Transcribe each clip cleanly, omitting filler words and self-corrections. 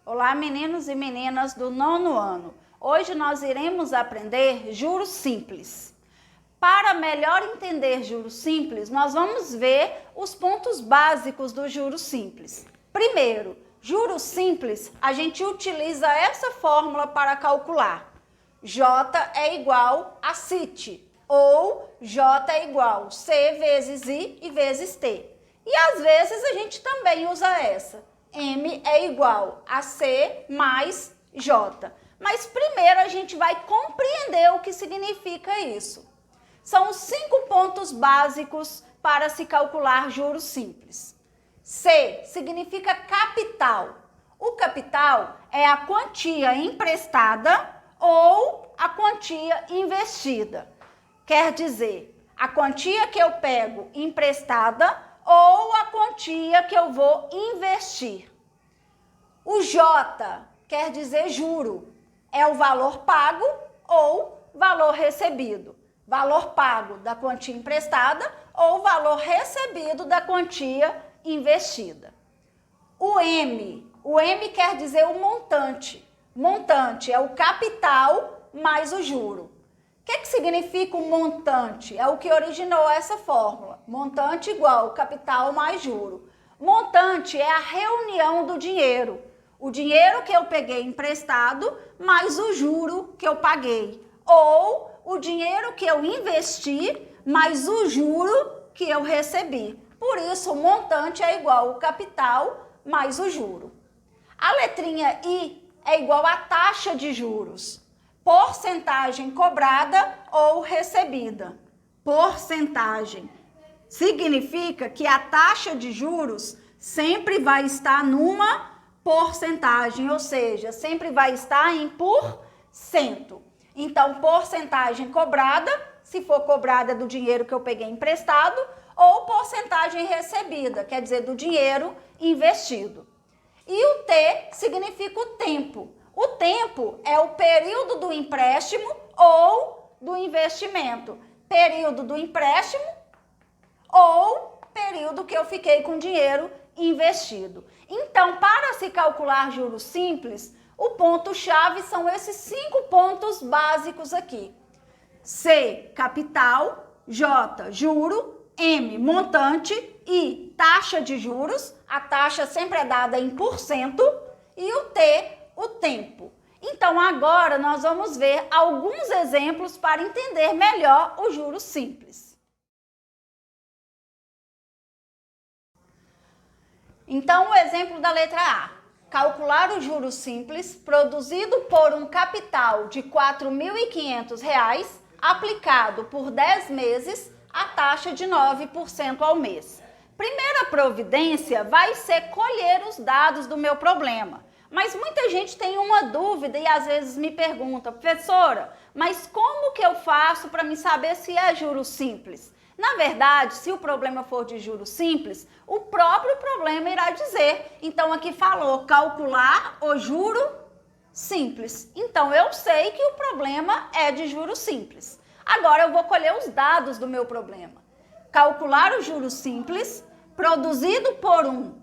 Olá, meninos e meninas do 9º ano. Hoje nós iremos aprender juros simples. Para melhor entender juros simples, nós vamos ver os pontos básicos do juros simples. Primeiro, juros simples, a gente utiliza essa fórmula para calcular. J é igual a CIT, ou J é igual C vezes I e vezes T. E às vezes a gente também usa essa. M é igual a C mais J. Mas primeiro a gente vai compreender o que significa isso. São os 5 pontos básicos para se calcular juros simples. C significa capital. O capital é a quantia emprestada ou a quantia investida. Quer dizer, a quantia que eu pego emprestada ou a quantia que eu vou investir. O J quer dizer juro, é o valor pago ou valor recebido. Valor pago da quantia emprestada ou valor recebido da quantia investida. O M quer dizer o montante. Montante é o capital mais o juro. O que significa o montante? É o que originou essa fórmula. Montante igual capital mais juro. Montante é a reunião do dinheiro. O dinheiro que eu peguei emprestado mais o juro que eu paguei. Ou o dinheiro que eu investi mais o juro que eu recebi. Por isso, o montante é igual o capital mais o juro. A letrinha I é igual a taxa de juros. Porcentagem cobrada ou recebida. Porcentagem significa que a taxa de juros sempre vai estar numa porcentagem, ou seja, sempre vai estar em %. Então, porcentagem cobrada, se for cobrada do dinheiro que eu peguei emprestado, ou porcentagem recebida, quer dizer, do dinheiro investido. E o T significa o tempo. O tempo é o período do empréstimo ou do investimento. Período do empréstimo ou período que eu fiquei com dinheiro investido. Então, para se calcular juros simples, o ponto-chave são esses 5 pontos básicos aqui. C, capital, J, juro, M, montante, I, taxa de juros, a taxa sempre é dada em %, e o T, o tempo. Então, agora nós vamos ver alguns exemplos para entender melhor o juros simples. Então, o exemplo da letra A. Calcular o juros simples produzido por um capital de R$ 4.500 aplicado por 10 meses a taxa de 9% ao mês. Primeira providência vai ser colher os dados do meu problema. Mas muita gente tem uma dúvida e às vezes me pergunta, professora, mas como que eu faço para me saber se é juros simples? Na verdade, se o problema for de juros simples, o próprio problema irá dizer. Então, aqui falou calcular o juro simples. Então, eu sei que o problema é de juros simples. Agora, eu vou colher os dados do meu problema. Calcular o juros simples produzido por um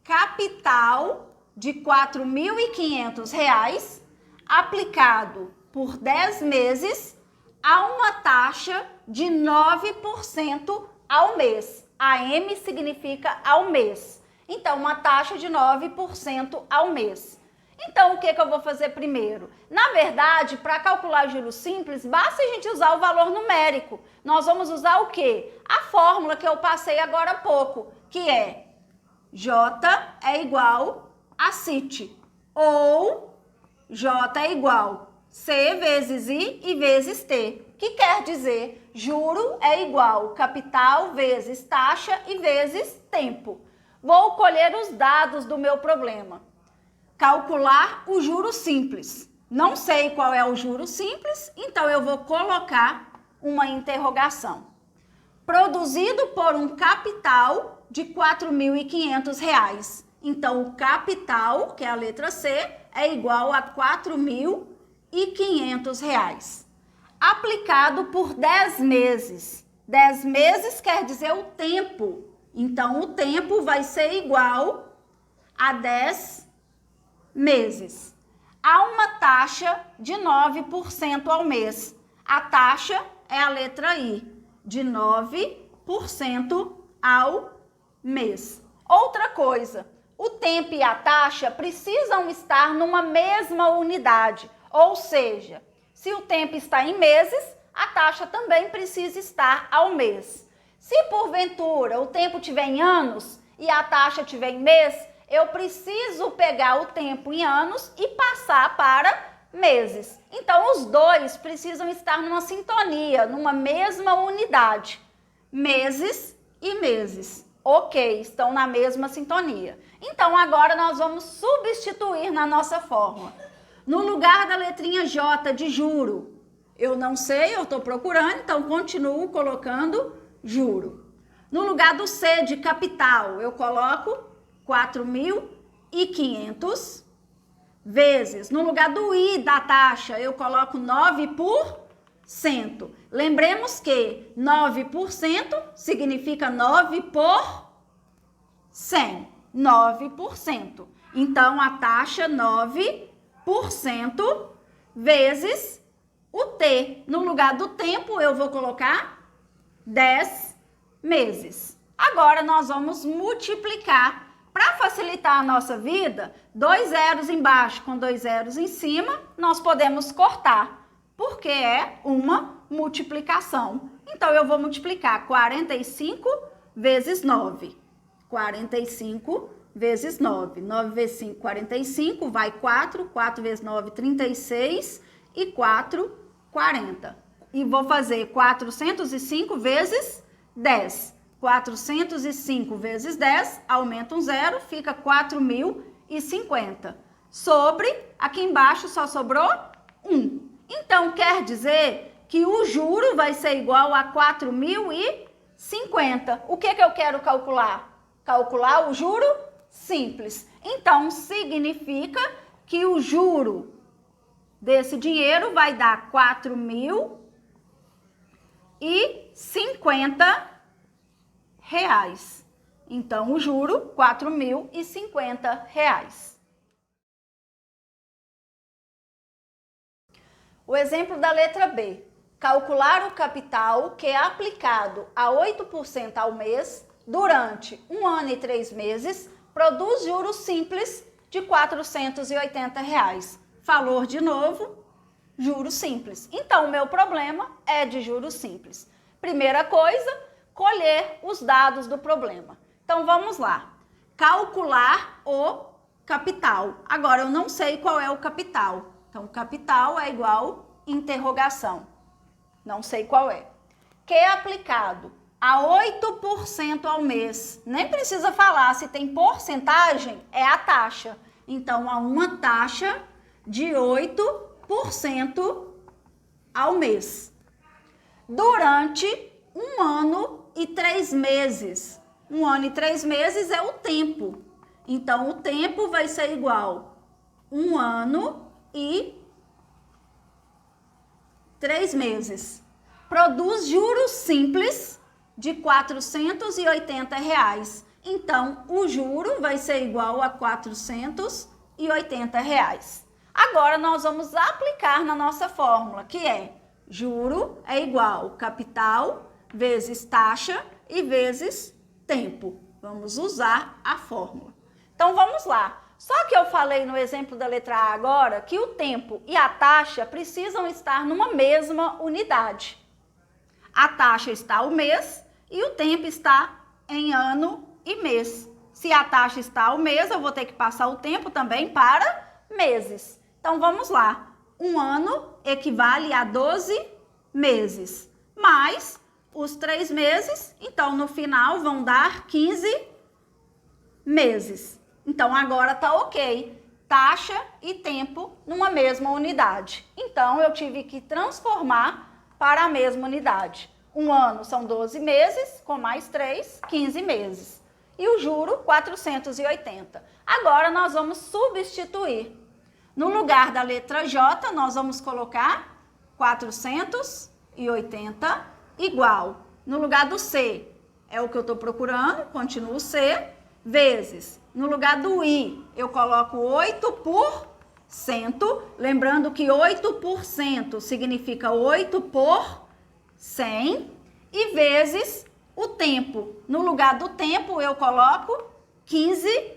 capital de R$ 4.500 aplicado por 10 meses a uma taxa de 9% ao mês. A M significa ao mês. Então, uma taxa de 9% ao mês. Então, o que eu vou fazer primeiro? Na verdade, para calcular juros simples, basta a gente usar o valor numérico. Nós vamos usar o quê? A fórmula que eu passei agora há pouco, que é J é igual a CIT, ou J é igual C vezes I e vezes T, que quer dizer juro é igual capital vezes taxa e vezes tempo. Vou colher os dados do meu problema. Calcular o juro simples. Não sei qual é o juro simples, então eu vou colocar uma interrogação. Produzido por um capital de R$ 4.500. Então, o capital, que é a letra C, é igual a R$ 4.500. Aplicado por 10 meses. 10 meses quer dizer o tempo. Então, o tempo vai ser igual a 10 meses. Há uma taxa de 9% ao mês. A taxa é a letra I, de 9% ao mês. Outra coisa, o tempo e a taxa precisam estar numa mesma unidade, ou seja, se o tempo está em meses, a taxa também precisa estar ao mês. Se porventura o tempo tiver em anos e a taxa tiver em mês, eu preciso pegar o tempo em anos e passar para meses. Então, os dois precisam estar numa sintonia, numa mesma unidade. Meses e meses. Ok, estão na mesma sintonia. Então, agora nós vamos substituir na nossa fórmula. No lugar da letrinha J de juro, eu não sei, eu estou procurando, então continuo colocando juro. No lugar do C de capital, eu coloco 4.500 vezes. No lugar do I da taxa, eu coloco 9%. Lembremos que 9% significa 9 por 100. 9%. Então, a taxa 9% vezes o T. No lugar do tempo, eu vou colocar 10 meses. Agora, nós vamos multiplicar. Para facilitar a nossa vida, 2 zeros embaixo com 2 zeros em cima, nós podemos cortar, porque é uma multiplicação. Então, eu vou multiplicar 45 vezes 9. 45 vezes 9. 9 vezes 5, 45, vai 4. 4 vezes 9, 36. E 4, 40. E vou fazer 405 vezes 10. 405 vezes 10, aumenta um zero, fica 4.050. Sobre, aqui embaixo só sobrou 1. Então, quer dizer que o juro vai ser igual a 4.050. O que eu quero calcular? Calcular o juro simples. Então, significa que o juro desse dinheiro vai dar 4.050 reais. Então, o juro, 4.050 reais. O exemplo da letra B. Calcular o capital que é aplicado a 8% ao mês durante 1 ano e 3 meses produz juros simples de R$ 480 reais. Valor de novo, juros simples. Então, o meu problema é de juros simples. Primeira coisa, colher os dados do problema. Então, vamos lá. Calcular o capital. Agora, eu não sei qual é o capital. Então, capital é igual interrogação. Não sei qual é. Que é aplicado a 8% ao mês. Nem precisa falar, se tem porcentagem, é a taxa. Então, há uma taxa de 8% ao mês. Durante 1 ano e 3 meses. 1 ano e 3 meses é o tempo. Então, o tempo vai ser igual 1 ano e 3 meses. Produz juros simples de R$ 480 reais. Então, o juro vai ser igual a R$ 480 reais. Agora, nós vamos aplicar na nossa fórmula, que é juro é igual capital vezes taxa e vezes tempo. Vamos usar a fórmula. Então, vamos lá. Só que eu falei no exemplo da letra A agora que o tempo e a taxa precisam estar numa mesma unidade. A taxa está ao mês e o tempo está em ano e mês. Se a taxa está ao mês, eu vou ter que passar o tempo também para meses. Então, vamos lá. 1 ano equivale a 12 meses, mais os 3 meses, então no final vão dar 15 meses. Então agora tá ok. Taxa e tempo numa mesma unidade. Então eu tive que transformar para a mesma unidade. 1 ano são 12 meses, com mais 3, 15 meses. E o juro, 480. Agora nós vamos substituir. No lugar da letra J, nós vamos colocar 480 igual. No lugar do C, é o que eu estou procurando, continuo C, vezes, no lugar do I, eu coloco 8%, lembrando que 8% significa 8 por 100, e vezes o tempo. No lugar do tempo, eu coloco 15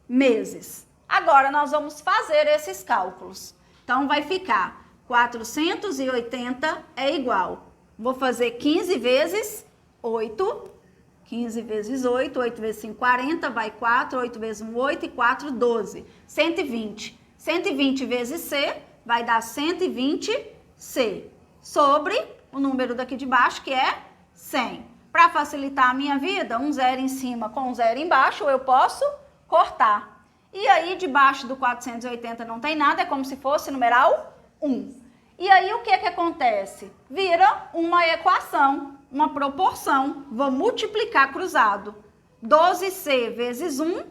meses. Agora, nós vamos fazer esses cálculos. Então, vai ficar 480 é igual. Vou fazer 15 vezes 8. 15 vezes 8, 8 vezes 5, 40, vai 4, 8 vezes 1, 8 e 4, 12. 120. 120 vezes C vai dar 120C sobre o número daqui de baixo, que é 100. Para facilitar a minha vida, um zero em cima com um zero embaixo, eu posso cortar. E aí, debaixo do 480 não tem nada, é como se fosse numeral 1. E aí, o que acontece? Vira uma equação, uma proporção. Vou multiplicar cruzado. 12C vezes 1,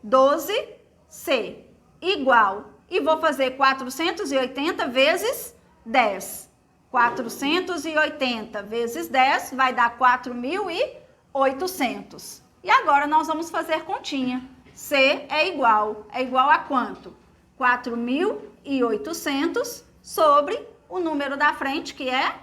12C, igual. E vou fazer 480 vezes 10. 480 vezes 10 vai dar 4.800. E agora nós vamos fazer continha. C é igual a quanto? 4.800 sobre o número da frente, que é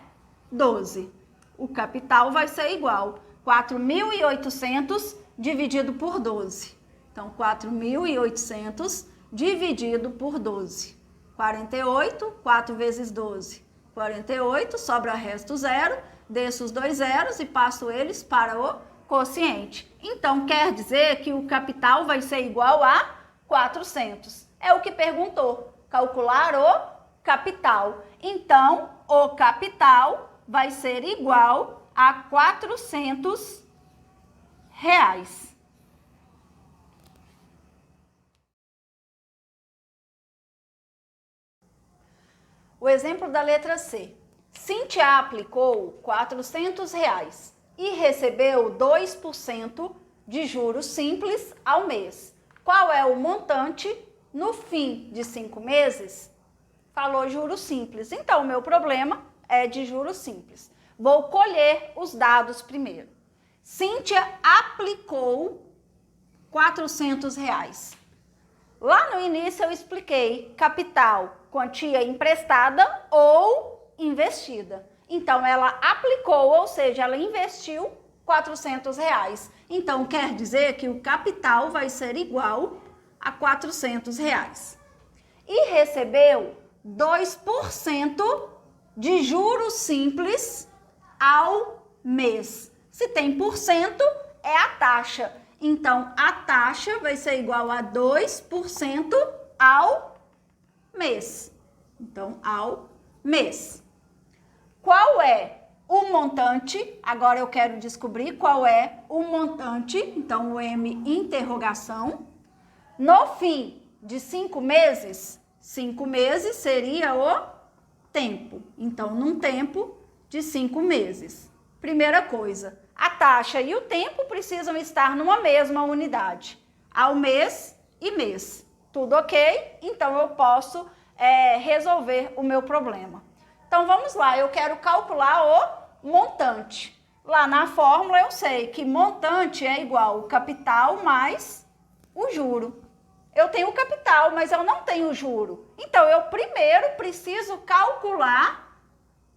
12. O capital vai ser igual 4.800 dividido por 12. Então, 4.800 dividido por 12. 48, 4 vezes 12. 48, sobra resto zero, desço os dois zeros e passo eles para o quociente. Então, quer dizer que o capital vai ser igual a 400. É o que perguntou, calcular o capital. Então, o capital vai ser igual a 400 reais. O exemplo da letra C. Cíntia aplicou 400 reais e recebeu 2% de juros simples ao mês. Qual é o montante no fim de 5 meses? Falou juros simples. Então, o meu problema é de juros simples. Vou colher os dados primeiro. Cíntia aplicou 400 reais. Lá no início eu expliquei capital, quantia emprestada ou investida. Então, ela aplicou, ou seja, ela investiu 400 reais. Então, quer dizer que o capital vai ser igual a 400 reais. E recebeu 2% de juros simples ao mês. Se tem porcento, é a taxa. Então, a taxa vai ser igual a 2% ao mês. Então, ao mês. Qual é o montante? Agora eu quero descobrir qual é o montante. Então, o M, interrogação. No fim de 5 meses, 5 meses seria o tempo. Então, num tempo de 5 meses. Primeira coisa, a taxa e o tempo precisam estar numa mesma unidade. Ao mês e mês. Tudo ok? Então, eu posso resolver o meu problema. Então, vamos lá. Eu quero calcular o montante. Lá na fórmula, eu sei que montante é igual ao capital mais o juro. Eu tenho o capital, mas eu não tenho o juro. Então, eu primeiro preciso calcular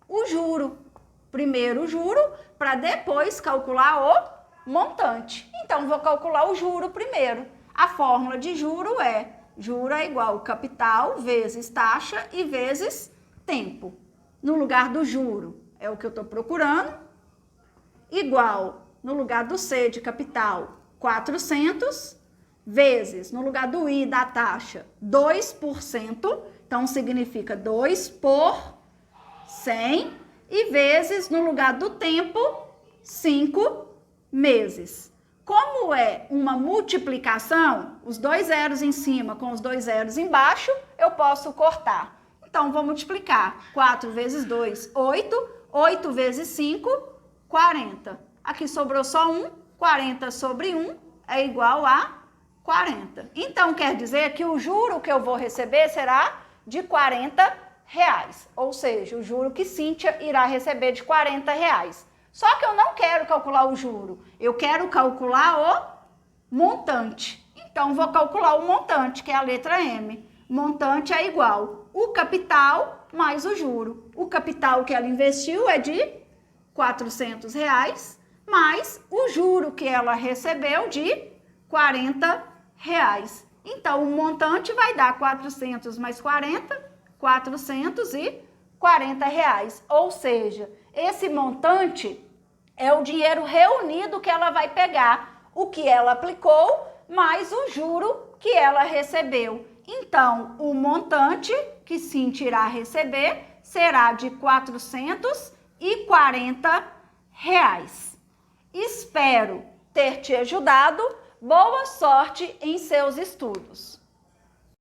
o juro. Primeiro o juro, para depois calcular o montante. Então, vou calcular o juro primeiro. A fórmula de juro é igual ao capital vezes taxa e vezes tempo. No lugar do juro, é o que eu estou procurando, igual, no lugar do C de capital, 400, vezes, no lugar do I da taxa, 2%, então significa 2 por 100, e vezes, no lugar do tempo, 5 meses. Como é uma multiplicação, os dois zeros em cima com os dois zeros embaixo, eu posso cortar. Então, vou multiplicar. 4 vezes 2, 8. 8 vezes 5, 40. Aqui sobrou só 1. 40 sobre 1 é igual a 40. Então, quer dizer que o juro que eu vou receber será de 40 reais. Ou seja, o juro que Cíntia irá receber de 40 reais. Só que eu não quero calcular o juro. Eu quero calcular o montante. Então, vou calcular o montante, que é a letra M. Montante é igual o capital mais o juro. O capital que ela investiu é de R$400, mais o juro que ela recebeu de R$40. Então, o montante vai dar 400 mais 40, R$440. Ou seja, esse montante é o dinheiro reunido que ela vai pegar, o que ela aplicou, mais o juro que ela recebeu. Então, o montante que Cintia irá receber será de R$440. Espero ter te ajudado. Boa sorte em seus estudos.